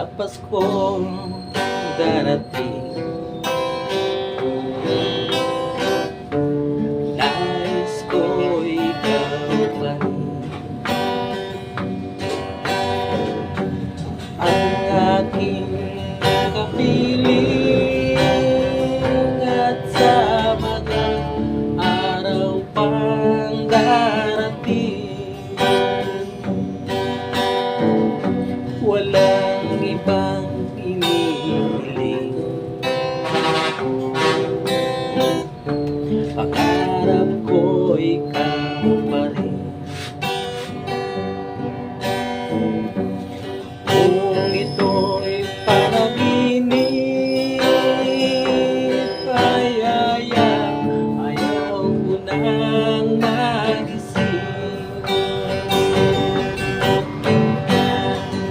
Sa Paskong darating, nais ko ikaw pa rin ang aking kapiling, at sa mga araw pang darating, walang ibang inihiling. Pangarap ko ikaw pa rin. Kung ito'y panaginip, ayaw ko nang magising.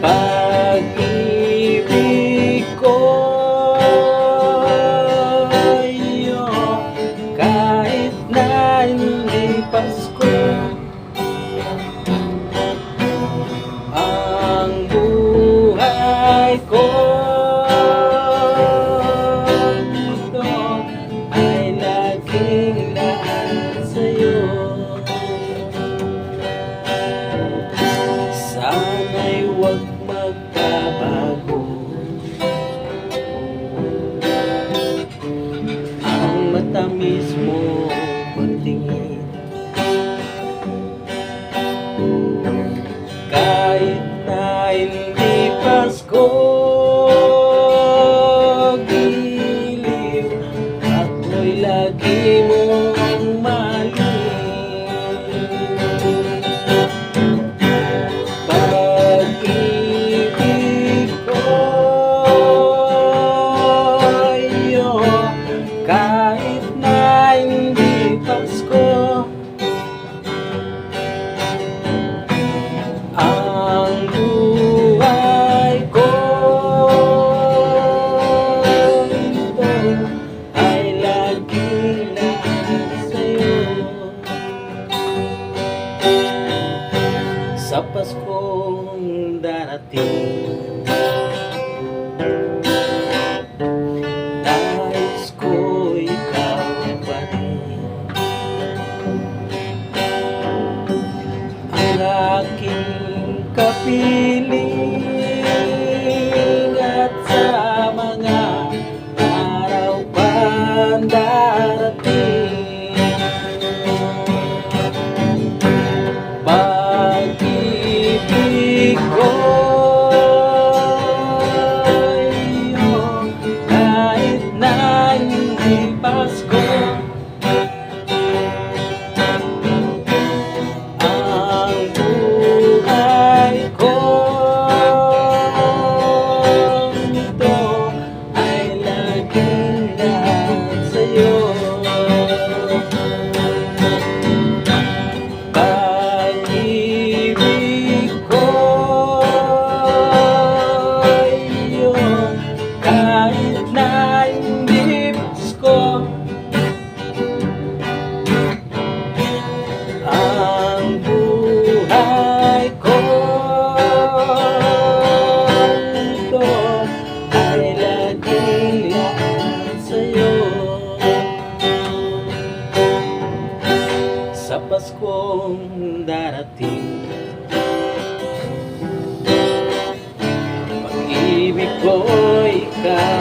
Pag-ibig ko kahit na hindi Pasko, ang buhay ko ito ay laging laan sa'yo. Sana'y huwag magbabago ang matamis mo pagtingin, kahit na hindi Pasko, giliw ako'y lagi mong mahalin. Pag-ibig ko kahit na hindi Pasko, ang buhay ko ito ay laging nasa sa'yo. Sa Paskong darating, nais ko ikaw pa rin ang aking kapiling, at sa mga araw pang darating, pag-ibig ko kahit na hindi Pasko, ang buhay ko ito ay laging nasa'yo. Pag-ibig ko kahit na hindi Pasko, ang buhay ko ito ay laging laan sa'yo. Sa Paskong darating, pag-ibig ko ikaw